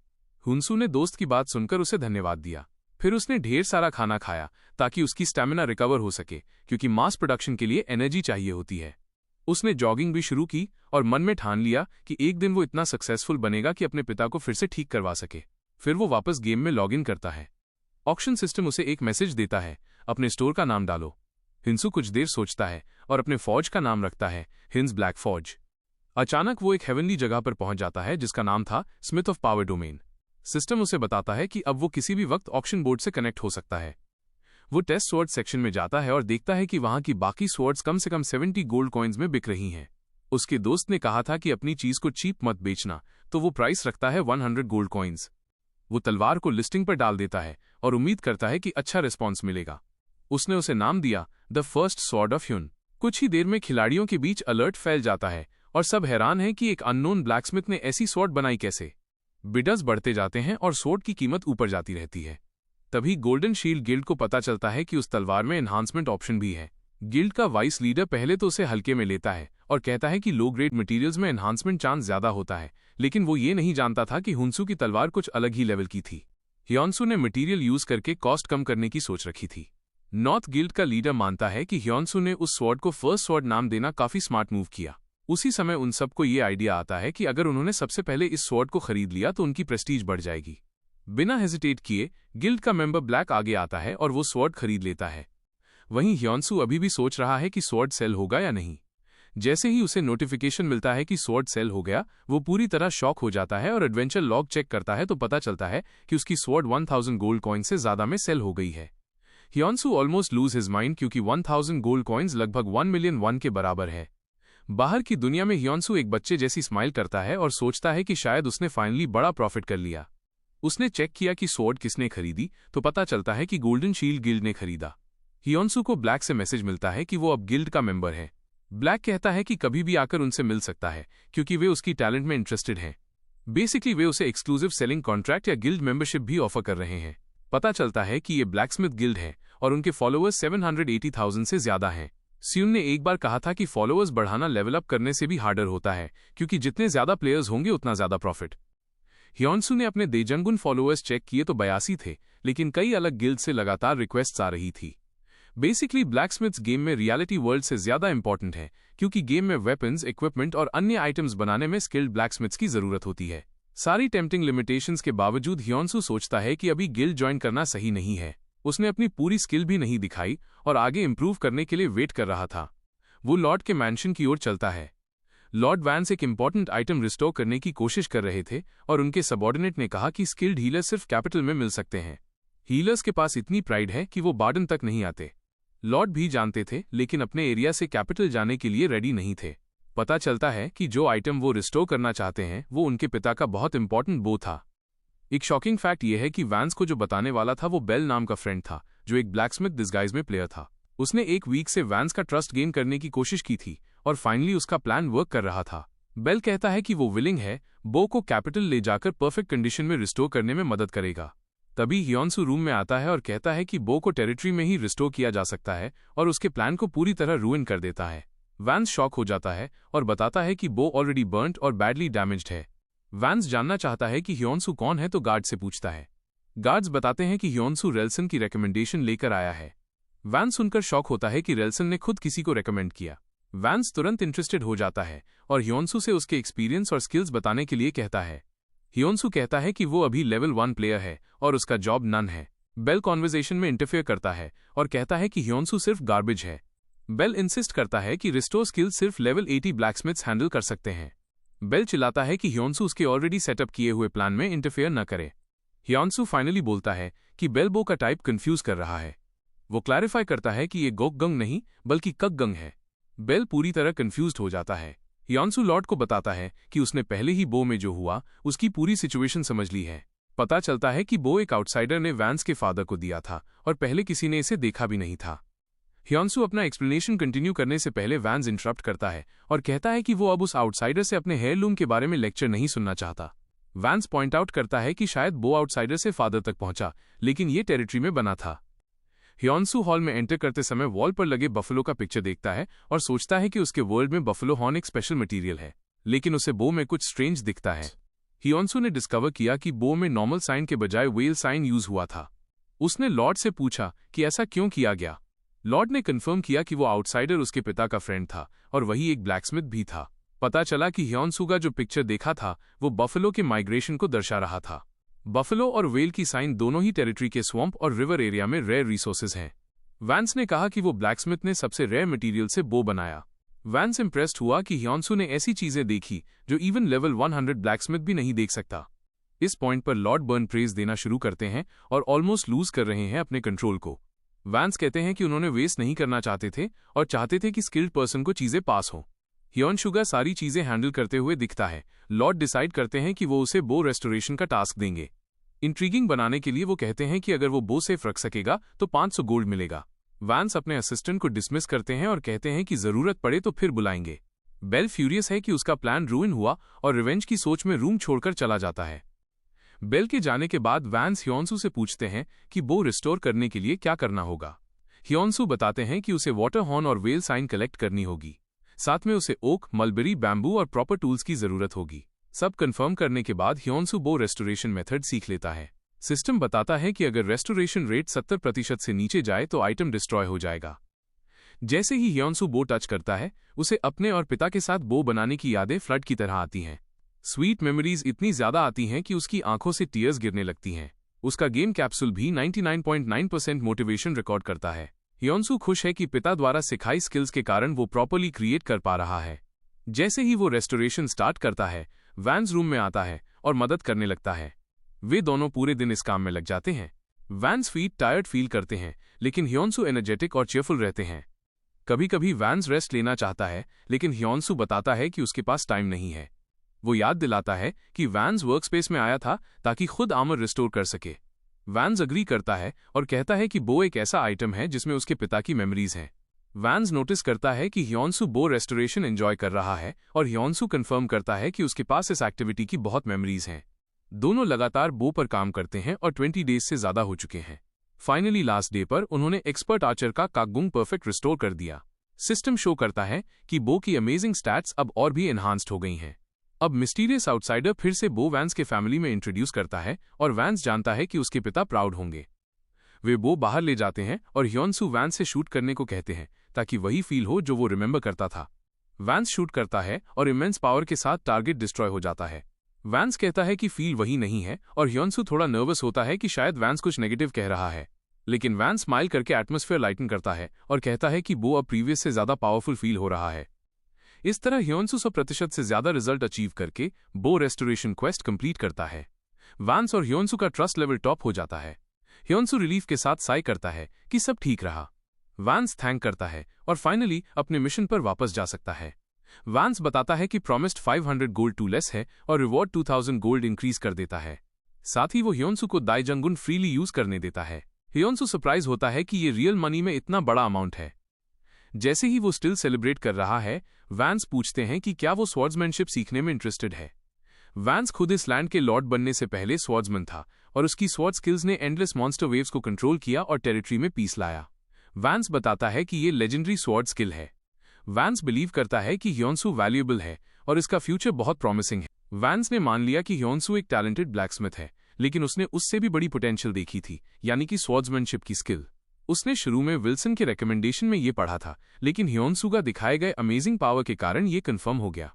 [SPEAKER 1] ह्युनसू ने दोस्त की बात सुनकर उसे धन्यवाद दिया। फिर उसने ढेर सारा खाना खाया ताकि उसकी स्टैमिना रिकवर हो सके, क्योंकि मास प्रोडक्शन के लिए एनर्जी चाहिए होती है। उसने जॉगिंग भी शुरू की और मन में ठान लिया कि एक दिन वो इतना सक्सेसफुल बनेगा कि अपने पिता को फिर से ठीक करवा सके। फिर वो वापस गेम में लॉगिन करता है। ऑक्शन सिस्टम उसे एक मैसेज देता है, अपने स्टोर का नाम डालो। ह्युनसू कुछ देर सोचता है और अपने फौज का नाम रखता है, हिन्स ब्लैक फौज। अचानक वो एक हेवनली जगह पर पहुंच जाता है जिसका नाम था Smith of power domain. System उसे बताता है कि अब वो किसी भी वक्त ऑक्शन बोर्ड से कनेक्ट हो सकता है। वो टेस्ट स्वॉर्ड सेक्शन में जाता है और देखता है कि वहां की बाकी स्वॉर्ड्स कम से कम 70 गोल्ड कॉइन्स में बिक रही हैं। उसके दोस्त ने कहा था कि अपनी चीज को चीप मत बेचना, तो वो प्राइस रखता है 100 गोल्ड कॉइन्स। वो तलवार को लिस्टिंग पर डाल देता है और उम्मीद करता है कि अच्छा रिस्पॉन्स मिलेगा। उसने उसे नाम दिया द फर्स्ट स्वॉर्ड ऑफ ह्युन। कुछ ही देर में खिलाड़ियों के बीच अलर्ट फैल जाता है और सब हैरान हैं कि एक अननोन ब्लैकस्मिथ ने ऐसी स्वॉर्ड बनाई कैसे। बिडर्स बढ़ते जाते हैं और स्वॉर्ड की कीमत ऊपर जाती रहती है। तभी गोल्डन शील्ड गिल्ड को पता चलता है कि उस तलवार में एनहांसमेंट ऑप्शन भी है। गिल्ड का वाइस लीडर पहले तो उसे हल्के में लेता है और कहता है कि लो ग्रेड मटेरियल्स में एनहांसमेंट चांस ज्यादा होता है, लेकिन वो ये नहीं जानता था कि ह्युनसू की तलवार कुछ अलग ही लेवल की थी। ह्योनसू ने मटेरियल यूज करके कॉस्ट कम करने की सोच रखी थी। नॉर्थ गिल्ड का लीडर मानता है कि ह्योनसू ने उस स्वॉर्ड को फर्स्ट स्वॉर्ड नाम देना काफी स्मार्ट मूव किया। उसी समय उन सबको ये आइडिया आता है कि अगर उन्होंने सबसे पहले इस स्वॉर्ड को खरीद लिया तो उनकी प्रेस्टीज बढ़ जाएगी। बिना हेजिटेट किए गिल्ड का मेंबर ब्लैक आगे आता है और वो स्वॉर्ड खरीद लेता है। वहीं ह्योनसू अभी भी सोच रहा है कि स्वॉर्ड सेल होगा या नहीं। जैसे ही उसे नोटिफिकेशन मिलता है कि स्वॉर्ड सेल हो गया, वो पूरी तरह शॉक हो जाता है और एडवेंचर लॉग चेक करता है तो पता चलता है कि उसकी स्वॉर्ड 1000 गोल्ड कॉइन से ज्यादा में सेल हो गई है। ह्योनसू ऑलमोस्ट लूज हिज माइंड क्योंकि 1000 गोल्ड कॉइन्स लगभग 1 मिलियन वन के बराबर है। बाहर की दुनिया में ह्योनसू एक बच्चे जैसी स्माइल करता है और सोचता है कि शायद उसने फाइनली बड़ा प्रॉफिट कर लिया। उसने चेक किया कि स्वॉर्ड किसने खरीदी तो पता चलता है कि गोल्डन शील्ड गिल्ड ने खरीदा। ह्योनसू को ब्लैक से मैसेज मिलता है कि वो अब गिल्ड का मेंबर है। ब्लैक कहता है कि कभी भी आकर उनसे मिल सकता है क्योंकि वे उसकी टैलेंट में इंटरेस्टेड हैं। बेसिकली वे उसे एक्सक्लूसिव सेलिंग कॉन्ट्रैक्ट या गिल्ड मेंबरशिप भी ऑफर कर रहे हैं। पता चलता है कि ये ब्लैकस्मिथ गिल्ड है और उनके फॉलोअर्स 780,000 से ज्यादा हैं। स्यून ने एक बार कहा था कि फॉलोअर्स बढ़ाना लेवल अप करने से भी हार्डर होता है, क्योंकि जितने ज्यादा प्लेयर्स होंगे उतना ज्यादा प्रॉफिट। ह्योनसू ने अपने देजंगुन फॉलोअर्स चेक किए तो 82 थे, लेकिन कई अलग गिल्ड से लगातार रिक्वेस्ट्स आ रही थी। बेसिकली ब्लैकस्मिथ्स गेम में रियलिटी वर्ल्ड से ज्यादा इंपॉर्टेंट है, क्योंकि गेम में वेपन्स, इक्विपमेंट और अन्य आइटम्स बनाने में स्किल्ड ब्लैकस्मिथ्स की जरूरत होती है। सारी टेम्पटिंग लिमिटेशंस के बावजूद ह्योनसू सोचता है कि अभी गिल्ड ज्वाइन करना सही नहीं है। उसने अपनी पूरी स्किल भी नहीं दिखाई और आगे इंप्रूव करने के लिए वेट कर रहा था। वो लॉर्ड के मैंशन की ओर चलता है। लॉर्ड वैंस एक इंपॉर्टेंट आइटम रिस्टोर करने की कोशिश कर रहे थे और उनके सबॉर्डिनेट ने कहा कि स्किल्ड हीलर सिर्फ कैपिटल में मिल सकते हैं। हीलर्स के पास इतनी प्राइड है कि वो बार्डन तक नहीं आते। लॉर्ड भी जानते थे, लेकिन अपने एरिया से कैपिटल जाने के लिए रेडी नहीं थे। पता चलता है कि जो आइटम वो रिस्टोर करना चाहते हैं वो उनके पिता का बहुत इंपॉर्टेंट बो था। एक शॉकिंग फैक्ट यह है कि वैंस को जो बताने वाला था वो बेल नाम का फ्रेंड था, जो एक ब्लैकस्मिथ डिस्गाइज में प्लेयर था। उसने एक वीक से वैंस का ट्रस्ट गेन करने की कोशिश की थी और फाइनली उसका प्लान वर्क कर रहा था। बेल कहता है कि वो विलिंग है, बो को कैपिटल ले जाकर परफेक्ट कंडीशन में रिस्टोर करने में मदद करेगा। तभी ह्योनसू रूम में आता है और कहता है कि बो को टेरिटरी में ही रिस्टोर किया जा सकता है और उसके प्लान को पूरी तरह रूइन कर देता है। वैंस शॉक हो जाता है और बताता है कि बो ऑलरेडी बर्न्ड और बैडली डैमेज्ड है। वैंस जानना चाहता है कि ह्योनसू कौन है तो गार्ड से पूछता है। गार्ड्स बताते हैं कि ह्योनसू रेल्सन की रिकमेंडेशन लेकर आया है। वैंस सुनकर शॉक होता है कि रेल्सन ने खुद किसी को रेकमेंड किया। वैंस तुरंत इंटरेस्टेड हो जाता है और ह्योनसू से उसके एक्सपीरियंस और स्किल्स बताने के लिए कहता है। ह्योनसू कहता है कि वो अभी लेवल 1 प्लेयर है और उसका जॉब नन है। बेल कॉन्वर्सेशन में इंटरफेयर करता है और कहता है कि ह्योनसू सिर्फ गार्बेज है। बेल इंसिस्ट करता है कि रिस्टोर स्किल सिर्फ लेवल 80 ब्लैकस्मिथ्स हैंडल कर सकते हैं। बेल चिल्लाता है कि ह्योनसू उसके ऑलरेडी सेटअप किए हुए प्लान में इंटरफेयर न करे। ह्योनसू फाइनली बोलता है कि बेल बो का टाइप कंफ्यूज कर रहा है। वो क्लैरिफाई करता है कि ये गोकगंग नहीं बल्कि ककगंग है। बेल पूरी तरह कंफ्यूज्ड हो जाता है। ह्योनसू लॉर्ड को बताता है कि उसने पहले ही बो में जो हुआ उसकी पूरी सिचुएशन समझ ली है। पता चलता है कि बो एक आउटसाइडर ने वैंस के फादर को दिया था और पहले किसी ने इसे देखा भी नहीं था। ह्योनसू अपना एक्सप्लेनेशन कंटिन्यू करने से पहले वैंस इंटरप्ट करता है और कहता है कि वो अब उस आउटसाइडर से अपने हेयरलूम के बारे में लेक्चर नहीं सुनना चाहता। वैंस पॉइंट आउट करता है कि शायद बो आउटसाइडर से फादर तक पहुंचा, लेकिन ये टेरिटरी में बना था। ह्योनसू हॉल में एंटर करते समय वॉल पर लगे बफलो का पिक्चर देखता है और सोचता है कि उसके वर्ल्ड में बफलो हॉर्न एक स्पेशल मटेरियल है, लेकिन उसे बो में कुछ स्ट्रेंज दिखता है। ह्योनसू ने डिस्कवर किया कि बो में नॉर्मल साइन के बजाय व्हेल साइन यूज हुआ था। उसने लॉर्ड से पूछा कि ऐसा क्यों किया गया। लॉर्ड ने कंफर्म किया कि वो आउटसाइडर उसके पिता का फ्रेंड था और वही एक ब्लैकस्मिथ भी था। पता चला कि ह्योनसू का जो पिक्चर देखा था वो बफलो के माइग्रेशन को दर्शा रहा था। बफलो और व्हेल की साइन दोनों ही टेरिटरी के स्वम्प और रिवर एरिया में रेयर रिसोर्सेज हैं। वैंस ने कहा कि वो ब्लैकस्मिथ ने सबसे रेयर मटेरियल से बो बनाया। वैंस इंप्रेस्ड हुआ कि ह्योनसू ने ऐसी चीजें देखी जो इवन लेवल 100 ब्लैकस्मिथ भी नहीं देख सकता। इस पॉइंट पर लॉर्ड बर्न प्रेज देना शुरू करते हैं और ऑलमोस्ट लूज कर रहे हैं अपने कंट्रोल को। वैंस कहते हैं कि उन्होंने वेस्ट नहीं करना चाहते थे और चाहते थे कि स्किल्ड पर्सन को चीजें पास हों। ह्योनसू सारी चीजें हैंडल करते हुए दिखता है। लॉर्ड डिसाइड करते हैं कि वो उसे बो रेस्टोरेशन का टास्क देंगे। इंट्रीगिंग बनाने के लिए वो कहते हैं कि अगर वो बो सेफ रख सकेगा तो 500 गोल्ड मिलेगा। वैंस अपने असिस्टेंट को डिसमिस करते हैं और कहते हैं कि जरूरत पड़े तो फिर बुलाएंगे। बेल फ्यूरियस है कि उसका प्लान रूइन हुआ और रिवेंज की सोच में रूम छोड़कर चला जाता है। बेल के जाने के बाद वैंस ह्योनसू से पूछते हैं कि बो रिस्टोर करने के लिए क्या करना होगा। ह्योनसू बताते हैं कि उसे वाटर हॉर्न और व्हेल साइन कलेक्ट करनी होगी, साथ में उसे ओक, मलबेरी, बैम्बू और प्रॉपर टूल्स की जरूरत होगी। सब कंफर्म करने के बाद ह्योनसू बो रेस्टोरेशन मेथड सीख लेता है। सिस्टम बताता है कि अगर रेस्टोरेशन रेट 70% से नीचे जाए तो आइटम डिस्ट्रॉय हो जाएगा। जैसे ही ह्योनसू बो टच करता है उसे अपने और पिता के साथ बो बनाने की यादें फ्लड की तरह आती हैं। स्वीट मेमोरीज इतनी ज्यादा आती हैं कि उसकी आंखों से टीयर्स गिरने लगती हैं। उसका गेम कैप्सूल भी 99.9% मोटिवेशन रिकॉर्ड करता है। ह्योनसू खुश है कि पिता द्वारा सिखाई स्किल्स के कारण वो प्रॉपर्ली क्रिएट कर पा रहा है। जैसे ही वो रेस्टोरेशन स्टार्ट करता है, वैंस रूम में आता है और मदद करने लगता है। वे दोनों पूरे दिन इस काम में लग जाते हैं। वैंस फीट टायर्ड फील करते हैं, लेकिन ह्योनसू एनर्जेटिक और चेयरफुल रहते हैं। कभी कभी वैंस रेस्ट लेना चाहता है, लेकिन ह्योनसू बताता है कि उसके पास टाइम नहीं है। वो याद दिलाता है कि वैंस वर्कस्पेस में आया था ताकि खुद आर्मर रिस्टोर कर सके। वैंस अग्री करता है और कहता है कि बो एक ऐसा आइटम है जिसमें उसके पिता की मेमोरीज हैं। वैंस नोटिस करता है कि ह्योनसू बो रेस्टोरेशन एंजॉय कर रहा है और ह्योनसू कंफर्म करता है कि उसके पास इस एक्टिविटी की बहुत मेमोरीज हैं। दोनों लगातार बो पर काम करते हैं और 20 डेज से ज्यादा हो चुके हैं। फाइनली लास्ट डे पर उन्होंने एक्सपर्ट आर्चर का काकगुंग परफेक्ट रिस्टोर कर दिया। सिस्टम शो करता है कि बो की अमेजिंग स्टैट्स अब और भी एनहांस्ड हो गई हैं। अब मिस्टीरियस आउटसाइडर फिर से बो वैंस के फैमिली में इंट्रोड्यूस करता है और वैंस जानता है कि उसके पिता प्राउड होंगे। वे बो बाहर ले जाते हैं और ह्योनसू वैंस से शूट करने को कहते हैं ताकि वही फील हो जो वो रिमेंबर करता था। वैंस शूट करता है और इमेंस पावर के साथ टारगेट डिस्ट्रॉय हो जाता है। वैंस कहता है कि फील वही नहीं है और ह्योनसू थोड़ा नर्वस होता है कि शायद वैंस कुछ नेगेटिव कह रहा है, लेकिन वैंस स्माइल करके एटमॉस्फेयर लाइटन करता है और कहता है कि बो अब प्रीवियस से ज्यादा पावरफुल फील हो रहा है। इस तरह ह्योनसू 100% से ज्यादा रिजल्ट अचीव करके बो रेस्टोरेशन क्वेस्ट कंप्लीट करता है। वैंस और ह्योनसू का ट्रस्ट लेवल टॉप हो जाता है। ह्योनसू रिलीफ के साथ साई करता है कि सब ठीक रहा। वैंस थैंक करता है और फाइनली अपने मिशन पर वापस जा सकता है। वैंस बताता है कि प्रॉमिस्ड 500 गोल्ड टू लेस है और रिवॉर्ड 2000 गोल्ड इंक्रीज कर देता है। साथ ही वो ह्योनसू को दाइजंगुन फ्रीली यूज करने देता है। ह्योन्सू सरप्राइज होता है कि ये रियल मनी में इतना बड़ा अमाउंट है। जैसे ही वो स्टिल सेलिब्रेट कर रहा है, वैंस पूछते हैं कि क्या वो स्वॉर्ड्समैनशिप सीखने में इंटरेस्टेड है। वैंस खुद इस लैंड के लॉर्ड बनने से पहले स्वॉर्ड्समैन था और उसकी स्वॉर्ड स्किल्स ने एंडलेस मॉन्स्टर वेव्स को कंट्रोल किया और टेरिटरी में पीस लाया। वैंस बताता है कि ये लेजेंडरी स्वॉर्ड स्किल है। वैंस बिलीव करता है कि ह्योन्सू वैल्यूएबल है और इसका फ्यूचर बहुत प्रॉमिसिंग है। वैंस ने मान लिया कि ह्योन्सू एक टैलेंटेड ब्लैकस्मिथ है, लेकिन उसने उससे भी बड़ी पोटेंशियल देखी थी, यानी कि स्वॉर्ड्समैनशिप की स्किल। उसने शुरू में विल्सन के रिकमेंडेशन में ये पढ़ा था, लेकिन ह्योन्सू का दिखाए गए अमेजिंग पावर के कारण ये कंफर्म हो गया।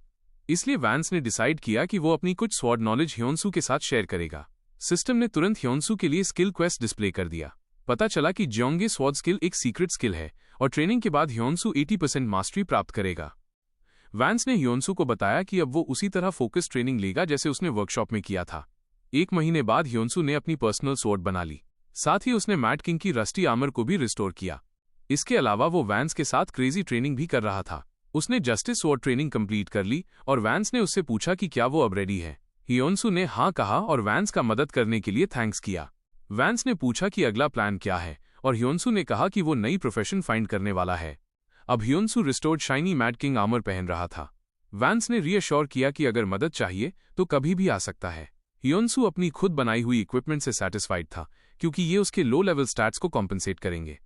[SPEAKER 1] इसलिए वैंस ने डिसाइड किया कि वो अपनी कुछ स्वॉर्ड नॉलेज ह्योन्सू के साथ शेयर करेगा। सिस्टम ने तुरंत ह्योन्सू के लिए स्किल क्वेस्ट डिस्प्ले कर दिया। पता चला कि जोंगे स्वॉर्ड स्किल एक सीक्रेट स्किल है और ट्रेनिंग के बाद ह्योन्सू 80% मास्टरी प्राप्त करेगा। वैंस ने ह्योन्सू को बताया कि अब वो उसी तरह फोकस ट्रेनिंग लेगा जैसे उसने वर्कशॉप में किया था। 1 महीने बाद ह्योन्सू ने अपनी पर्सनल स्वॉर्ड बना ली। साथ ही उसने मैड किंग की रस्टी आर्मर को भी रिस्टोर किया। इसके अलावा वो वैंस के साथ क्रेजी ट्रेनिंग भी कर रहा था। उसने जस्टिस स्वॉर्ड ट्रेनिंग कंप्लीट कर ली और वैंस ने उससे पूछा कि क्या वो अब रेडी है। ह्योन्सू ने हाँ कहा और वैंस का मदद करने के लिए थैंक्स किया। वैंस ने पूछा कि अगला प्लान क्या है और ह्योन्सू ने कहा कि वो नई प्रोफेशन फाइंड करने वाला है। अब Hyeonsu restored shiny mad king armour पहन रहा था। वैंस ने रीअश्योर किया कि अगर मदद चाहिए तो कभी भी आ सकता है। ह्योन्सू अपनी खुद बनाई हुई इक्विपमेंट से सैटिस्फाइड था, क्योंकि ये उसके लो लेवल स्टैट्स को कॉम्पनसेट करेंगे।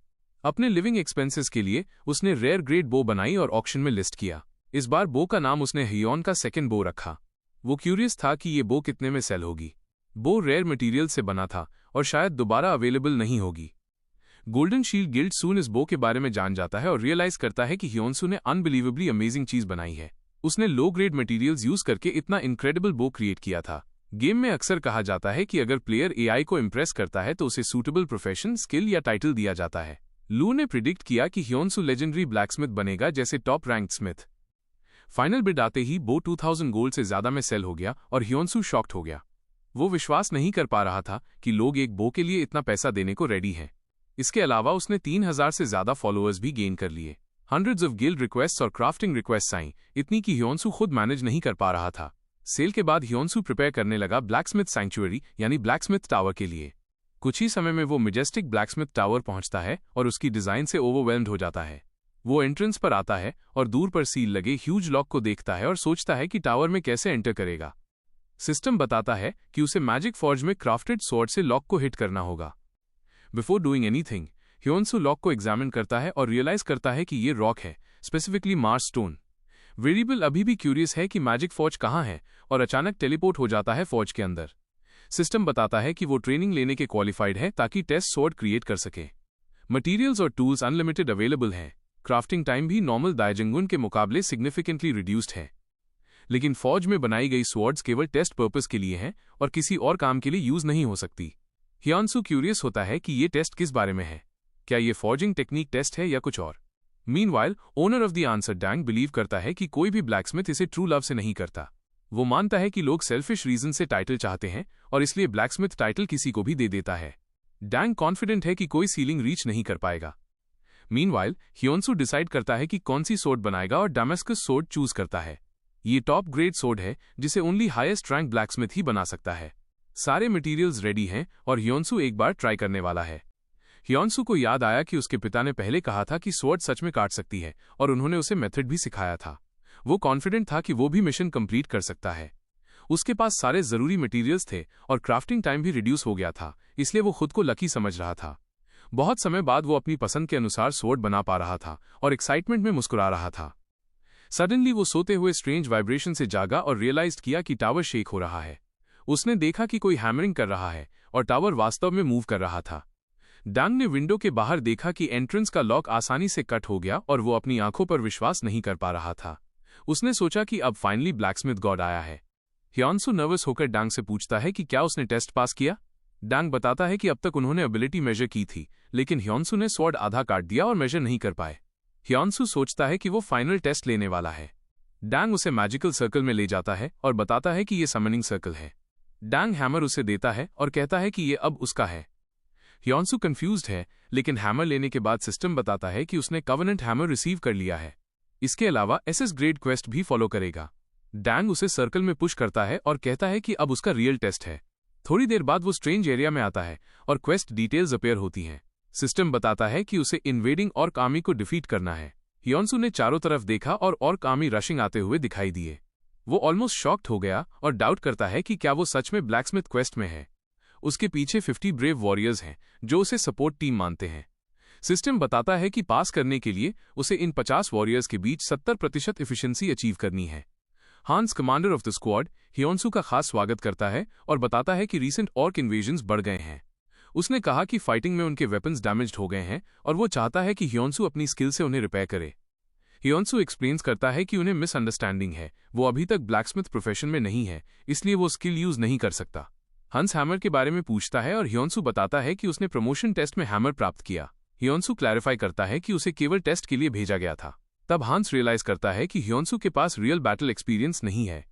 [SPEAKER 1] अपने लिविंग एक्सपेंसेस के लिए उसने रेयर ग्रेड बो बनाई और ऑक्शन में लिस्ट किया। इस बार बो का नाम उसने ह्योन का सेकंड बो रखा। वो क्यूरियस था कि ये बो कितने में सेल होगी। बो रेयर मटेरियल से बना था और शायद दोबारा अवेलेबल नहीं होगी। गोल्डन शील्ड गिल्ड सून इस बो के बारे में जान जाता है और रियलाइज करता है कि ह्योन्सू ने अनबिलीवेबली अमेजिंग चीज बनाई है। उसने लो ग्रेड मटेरियल्स यूज करके इतना इनक्रेडिबल बो क्रिएट किया था। गेम में अक्सर कहा जाता है कि अगर प्लेयर एआई को इम्प्रेस करता है तो उसे सूटेबल प्रोफेशन, स्किल या टाइटल दिया जाता है। लू ने प्रिडिक्ट किया कि ह्योन्सू लेजेंडरी ब्लैकस्मिथ बनेगा, जैसे top ranked Smith. Final bid आते ही बो 2000 गोल्ड से ज्यादा में सेल हो गया और ह्योन्सू शॉक्ड हो गया। वो विश्वास नहीं कर पा रहा था कि लोग एक बो के लिए इतना पैसा देने को रेडी हैं। इसके अलावा उसने 3000 से ज्यादा फॉलोअर्स भी गेन कर लिए। हंड्रेड्स ऑफ गिल्ड रिक्वेस्ट्स और क्राफ्टिंग रिक्वेस्ट्स आईं, इतनी कि ह्योन्सू खुद मैनेज नहीं कर पा रहा था। सेल के बाद ह्योन्सू प्रिपेयर करने लगा ब्लैकस्मिथ सैंक्चुअरी यानी ब्लैकस्मिथ टावर के लिए। कुछ ही समय में वो मेजेस्टिक ब्लैकस्मिथ टावर पहुंचता है और उसकी डिजाइन से ओवरवेल्म्ड हो जाता है। वो एंट्रेंस पर आता है और दूर पर सील लगे ह्यूज लॉक को देखता है और सोचता है कि टावर में कैसे एंटर करेगा। सिस्टम बताता है कि उसे मैजिक फॉर्ज में क्राफ्टेड स्वॉर्ड से लॉक को हिट करना होगा। बिफोर डूइंग एनीथिंग, ह्योन्सू लॉक को एग्जामिन करता है और रियलाइज करता है कि ये रॉक है, स्पेसिफिकली मार्स स्टोन। वेरिएबल अभी भी क्यूरियस है कि मैजिक फॉर्ज कहाँ है और अचानक टेलीपोर्ट हो जाता है फॉर्ज के अंदर। सिस्टम बताता है कि वो ट्रेनिंग लेने के क्वालिफाइड है ताकि टेस्ट स्वॉर्ड क्रिएट कर सके। मटीरियल्स और टूल्स अनलिमिटेड अवेलेबल हैं। क्राफ्टिंग टाइम भी नॉर्मल दायजंगुन के मुकाबले सिग्निफिकेंटली रिड्यूस्ड है। लेकिन फौज में बनाई गई स्वॉर्ड्स केवल टेस्ट पर्पस के लिए हैं और किसी और काम के लिए यूज नहीं हो सकती। ह्योन्सू क्यूरियस होता है कि ये टेस्ट किस बारे में है। क्या ये फॉर्जिंग टेक्निक टेस्ट है या कुछ और? Meanwhile, owner of the answer dang believe करता है कि कोई भी ब्लैकस्मिथ इसे ट्रू लव से नहीं करता। वो मानता है कि लोग सेल्फिश रीजन से टाइटल चाहते हैं और इसलिए ब्लैकस्मिथ टाइटल किसी को भी दे देता है। डैंग कॉन्फिडेंट है कि कोई सीलिंग रीच नहीं कर पाएगा। मीनवाइल, ह्योन्सू डिसाइड करता है कि कौन सी सोर्ड बनाएगा और डामेस्कस सोर्ड चूज करता है। ये टॉप ग्रेड सोर्ड है जिसे ओनली हाईएस्ट रैंक ब्लैकस्मिथ ही बना सकता है। सारे मटेरियल्स रेडी हैं और ह्योन्सू एक बार ट्राई करने वाला है। ह्योन्सू को याद आया कि उसके पिता ने पहले कहा था कि स्वॉर्ड सच में काट सकती है और उन्होंने उसे मेथड भी सिखाया था। वो कॉन्फिडेंट था कि वो भी मिशन कंप्लीट कर सकता है। उसके पास सारे जरूरी मटेरियल्स थे और क्राफ्टिंग टाइम भी रिड्यूस हो गया था, इसलिए वो खुद को लकी समझ रहा था। बहुत समय बाद वो अपनी पसंद के अनुसार स्वॉर्ड बना पा रहा था और एक्साइटमेंट में मुस्कुरा रहा था। सडनली वो सोते हुए स्ट्रेंज वाइब्रेशन से जागा और रियलाइज किया कि टावर शेक हो रहा है। उसने देखा कि कोई हैमरिंग कर रहा है और टावर वास्तव में मूव कर रहा था। डैंग ने विंडो के बाहर देखा कि एंट्रेंस का लॉक आसानी से कट हो गया और वो अपनी आंखों पर विश्वास नहीं कर पा रहा था। उसने सोचा कि अब फाइनली ब्लैकस्मिथ गॉड आया है। ह्योन्सू नर्वस होकर डैंग से पूछता है कि क्या उसने टेस्ट पास किया। डैंग बताता है कि अब तक उन्होंने एबिलिटी मेजर की थी, लेकिन ह्योन्सू ने स्वॉर्ड आधा काट दिया और मेजर नहीं कर पाए। ह्योन्सू सोचता है कि वो फाइनल टेस्ट लेने वाला है। डैंग उसे मैजिकल सर्कल में ले जाता है और बताता है कि ये समनिंग सर्कल है। डैंग हैमर उसे देता है और कहता है कि ये अब उसका है। ह्योन्सू कंफ्यूज्ड है, लेकिन हैमर लेने के बाद सिस्टम बताता है कि उसने कवनेंट हैमर रिसीव कर लिया है। इसके अलावा एसएस ग्रेड क्वेस्ट भी फॉलो करेगा। डैंग उसे सर्कल में पुश करता है और कहता है कि अब उसका रियल टेस्ट है। थोड़ी देर बाद वो स्ट्रेंज एरिया में आता है और क्वेस्ट डिटेल्स अपीयर होती हैं। सिस्टम बताता है कि उसे इन्वेडिंग ऑर्क आर्मी को डिफीट करना है। हियोन्सू ने चारों तरफ देखा और ऑर्क आर्मी रशिंग आते हुए दिखाई दिए। वो ऑलमोस्ट शॉक्ड हो गया और डाउट करता है कि क्या वो सच में ब्लैकस्मिथ क्वेस्ट में है। उसके पीछे 50 ब्रेव वॉरियर्स हैं जो उसे सपोर्ट टीम मानते हैं। सिस्टम बताता है कि पास करने के लिए उसे इन 50 वॉरियर्स के बीच 70% एफिशिएंसी अचीव करनी है। हांस, कमांडर ऑफ द स्क्वाड, हियोन्सू का खास स्वागत करता है और बताता है कि रीसेंट ऑर्क इन्वेजन्स बढ़ गए हैं। उसने कहा कि फाइटिंग में उनके वेपन्स डैमेज्ड हो गए हैं और वो चाहता है कि हियोन्सू अपनी स्किल से उन्हें रिपेयर करे। हियोन्सू एक्सप्लेन्स करता है कि उन्हें मिसअंडरस्टैंडिंग है, वो अभी तक ब्लैकस्मिथ प्रोफेशन में नहीं है, इसलिए वो स्किल यूज नहीं कर सकता। हंस हैमर के बारे में पूछता है और हियोन्सू बताता है कि उसने प्रमोशन टेस्ट में हैमर प्राप्त किया। हियोन्सू क्लैरिफाई करता है कि उसे केवल टेस्ट के लिए भेजा गया था। तब हांस रियलाइज करता है कि हियोन्सू के पास रियल बैटल एक्सपीरियंस नहीं है।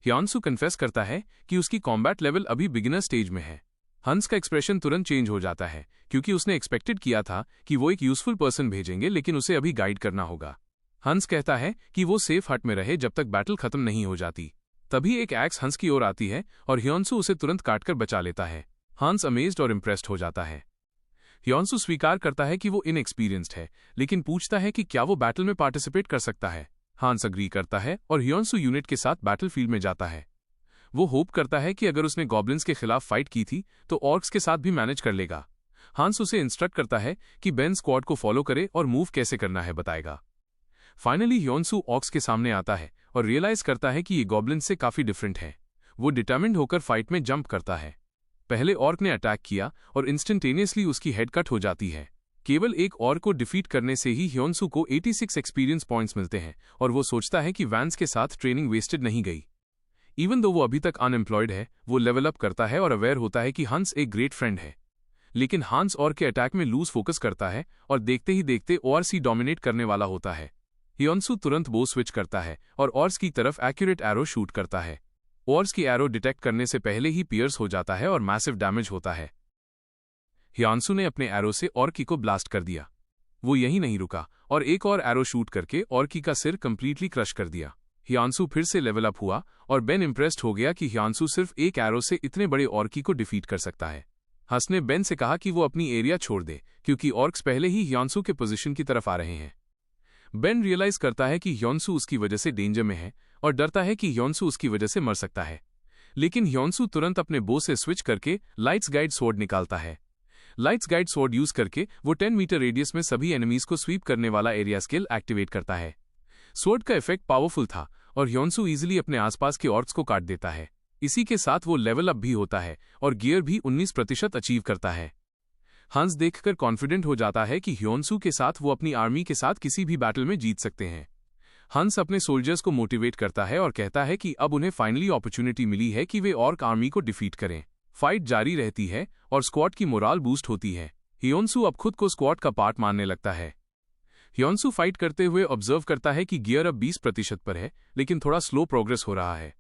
[SPEAKER 1] हियोन्सू कन्फेस करता है कि उसकी कॉम्बैट लेवल अभी बिगिनर स्टेज में है। हंस का एक्सप्रेशन तुरंत चेंज हो जाता है क्योंकि उसने एक्सपेक्टेड किया था कि वो एक यूजफुल पर्सन भेजेंगे, लेकिन उसे अभी गाइड करना होगा। हंस कहता है कि वो सेफ हट में रहे जब तक बैटल खत्म नहीं हो जाती। तभी एक एक्स हंस की ओर आती है और हियोन्सू उसे तुरंत काटकर बचा लेता है। हंस अमेज्ड और इम्प्रेस्ड हो जाता है। हियोन्सू स्वीकार करता है कि वो इनएक्सपीरियंस्ड है, लेकिन पूछता है कि क्या वो बैटल में पार्टिसिपेट कर सकता है। हंस अग्री करता है और हियोन्सू यूनिट के साथ बैटलफील्ड में जाता है। वो होप करता है कि अगर उसने गॉब्लिन्स के खिलाफ फाइट की थी तो ऑर्क्स के साथ भी मैनेज कर लेगा। हंस उसे इंस्ट्रक्ट करता है कि बेन स्क्वाड को फॉलो करे और मूव कैसे करना है बताएगा। फाइनली हियोन्सू ऑर्क्स के सामने आता है और रियलाइज करता है कि ये गॉब्लिन्स से काफी डिफरेंट है। वो डिटर्मिन्ड होकर फाइट में जंप करता है। पहले ऑर्क ने अटैक किया और इंस्टेंटेनियसली उसकी हेड कट हो जाती है। केवल एक ऑर्क को डिफीट करने से ही हियोन्सू को 86 एक्सपीरियंस पॉइंट्स मिलते हैं और वो सोचता है कि वैंस के साथ ट्रेनिंग वेस्टेड नहीं गई। इवन दो वो अभी तक अनएम्प्लॉयड है, वो लेवल अप करता है और अवेयर होता है कि हंस एक ग्रेट फ्रेंड है। लेकिन हंस ऑर्क के अटैक में लूज फोकस करता है और देखते ही देखते ओआरसी डोमिनेट करने वाला होता है। हियोन्सू तुरंत बो स्विच करता है और ऑर्क्स की तरफ एक्यूरेट एरो शूट करता है। ऑर्क्स की एरो डिटेक्ट करने से पहले ही पियर्स हो जाता है और मैसिव डैमेज होता है। हियोन्सू ने अपने एरो से ऑर्की को ब्लास्ट कर दिया। वो यहीं नहीं रुका और एक और एरो शूट करके ऑर्की का सिर कंप्लीटली क्रश कर दिया। हियोन्सू फिर से लेवल अप हुआ और बेन इम्प्रेस्ड हो गया कि हियोन्सू सिर्फ एक एरो से इतने बड़े ऑर्की को डिफीट कर सकता है। हंस ने बेन से कहा कि वो अपनी एरिया छोड़ दे क्योंकि ऑर्क्स पहले ही हियोन्सू के पोजीशन की तरफ आ रहे हैं। बेन रियलाइज करता है कि हियोन्सू उसकी वजह से डेंजर में है और डरता है कि हियोन्सू उसकी वजह से मर सकता है। लेकिन हियोन्सू तुरंत अपने बो से स्विच करके लाइट्स गाइड स्वॉर्ड निकालता है। लाइट्स गाइड स्वॉर्ड यूज करके वो 10 मीटर रेडियस में सभी एनिमीज को स्वीप करने वाला एरिया स्किल एक्टिवेट करता है। स्वॉर्ड का इफेक्ट पावरफुल था और हियोन्सू इजीली अपने आसपास के ऑर्क्स को काट देता है। इसी के साथ वो लेवल अप भी होता है और गियर भी 19% अचीव करता है। हंस देखकर कॉन्फिडेंट हो जाता है कि हियोन्सू के साथ वो अपनी आर्मी के साथ किसी भी बैटल में जीत सकते हैं। हंस अपने सोल्जर्स को मोटिवेट करता है और कहता है कि अब उन्हें फाइनली अपॉर्चुनिटी मिली है कि वे ऑर्क आर्मी को डिफीट करें। फाइट जारी रहती है और स्क्वाड की मोराल बूस्ट होती है। हियोन्सू अब खुद को स्क्वाड का पार्ट मानने लगता है। हियोन्सू फाइट करते हुए ऑब्जर्व करता है कि गियर अब 20% पर है, लेकिन थोड़ा स्लो प्रोग्रेस हो रहा है।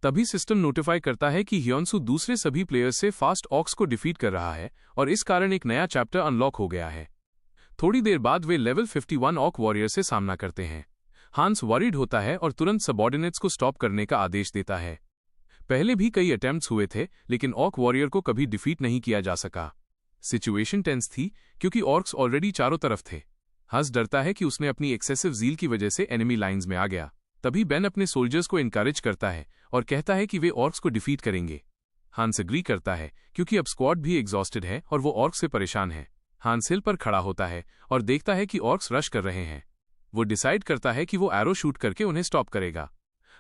[SPEAKER 1] तभी सिस्टम नोटिफाई करता है कि हियोन्सू दूसरे सभी प्लेयर्स से फास्ट ऑर्क्स को डिफीट कर रहा है और इस कारण एक नया चैप्टर अनलॉक हो गया है। थोड़ी देर बाद वे लेवल 51 ऑर्क वॉरियर से सामना करते हैं। हांस वरीड होता है और तुरंत सबऑर्डिनेट्स को स्टॉप करने का आदेश देता है। पहले भी कई अटेम्प्ट्स हुए थे, लेकिन ऑर्क वॉरियर को कभी डिफीट नहीं किया जा सका। सिचुएशन टेंस थी क्योंकि ऑर्क्स ऑलरेडी चारों तरफ थे। हंस डरता है कि उसने अपनी एक्सेसिव जील की वजह से एनिमी लाइंस में आ गया। तभी बेन अपने सोल्जर्स को इनकरेज करता है और कहता है कि वे ऑर्क्स को डिफीट करेंगे। हांस एग्री करता है क्योंकि अब स्क्वाड भी एग्जॉस्टेड है और वो ऑर्क्स से परेशान है। हांस हिल पर खड़ा होता है और देखता है कि ऑर्क्स रश कर रहे हैं। वो डिसाइड करता है कि वो एरो शूट करके उन्हें स्टॉप करेगा।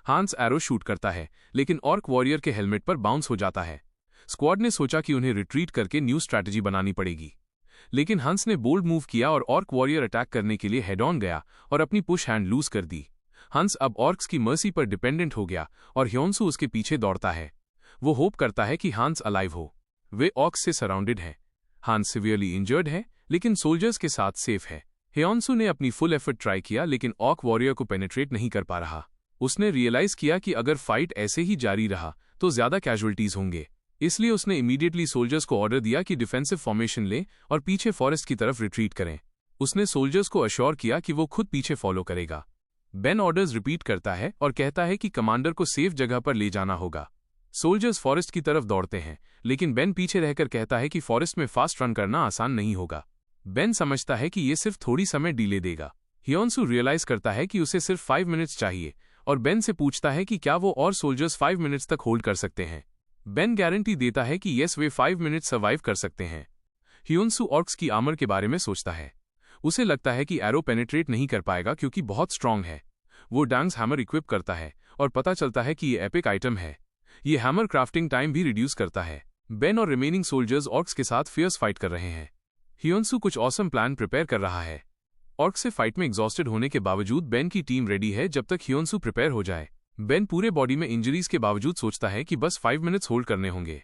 [SPEAKER 1] हांस एरो शूट करता है, लेकिन ऑर्क वॉरियर के हेलमेट पर बाउंस हो जाता है। स्क्वाड ने सोचा कि उन्हें रिट्रीट करके न्यू स्ट्रैटेजी बनानी पड़ेगी, लेकिन हंस ने बोल्ड मूव किया और ऑर्क वॉरियर अटैक करने के लिए हेड ऑन गया और अपनी पुश हैंड लूज कर दी। हंस अब ऑर्क्स की मर्सी पर डिपेंडेंट हो गया और हियोन्सू उसके पीछे दौड़ता है। वो होप करता है कि हांस अलाइव हो। वे ऑर्क्स से सराउंडेड है। हांस सिवियरली इंजर्ड है, लेकिन सोल्जर्स के साथ सेफ है। हियोन्सू ने अपनी फुल एफर्ट ट्राई किया, लेकिन ऑर्क वॉरियर को पेनिट्रेट नहीं कर पा रहा। उसने रियलाइज किया कि अगर फाइट ऐसे ही जारी रहा तो ज्यादा कैजुअलिटीज होंगे, इसलिए उसने इमीडिएटली सोल्जर्स को ऑर्डर दिया कि डिफेंसिव फॉर्मेशन लें और पीछे फॉरेस्ट की तरफ रिट्रीट करें। उसने सोल्जर्स को अश्योर किया कि वो खुद पीछे फॉलो करेगा। बेन ऑर्डर्स रिपीट करता है और कहता है कि कमांडर को सेफ जगह पर ले जाना होगा। सोल्जर्स फॉरेस्ट की तरफ दौड़ते हैं, लेकिन बेन पीछे रहकर कहता है कि फॉरेस्ट में फास्ट रन करना आसान नहीं होगा। बेन समझता है कि ये सिर्फ थोड़ी समय डिले देगा। हियोनसू रियलाइज करता है कि उसे सिर्फ 5 मिनट्स चाहिए और बेन से पूछता है कि क्या वो और सोल्जर्स 5 मिनट्स तक होल्ड कर सकते हैं। बेन गारंटी देता है कि यस, वे 5 मिनट्स सर्वाइव कर सकते हैं। हियोनसू ऑर्क्स की आर्मर के बारे में सोचता है। उसे लगता है कि एरो पेनिट्रेट नहीं कर पाएगा क्योंकि बहुत स्ट्रांग है। वो डांग्स हैमर इक्विप करता है और पता चलता है कि ये एपिक आइटम है। ये हैमर क्राफ्टिंग टाइम भी रिड्यूस करता है। बेन और रिमेनिंग सोल्जर्स ऑर्क्स के साथ फियर्स फाइट कर रहे हैं। हियोनसू कुछ ऑसम प्लान प्रिपेयर कर रहा है। ऑर्क से फाइट में एग्जॉस्टेड होने के बावजूद बेन की टीम रेडी है जब तक हियोनसू प्रिपेयर हो जाए। बेन पूरे बॉडी में इंजरीज के बावजूद सोचता है कि बस 5 मिनट्स होल्ड करने होंगे।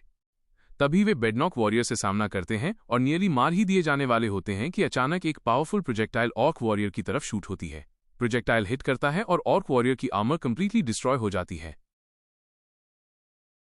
[SPEAKER 1] तभी वे बेडनॉक वॉरियर से सामना करते हैं और नियरली मार ही दिए जाने वाले होते हैं कि अचानक एक पावरफुल प्रोजेक्टाइल ऑर्क वॉरियर की तरफ शूट होती है। प्रोजेक्टाइल हिट करता है और ऑर्क वॉरियर की आर्मर कंप्लीटली डिस्ट्रॉय हो जाती है।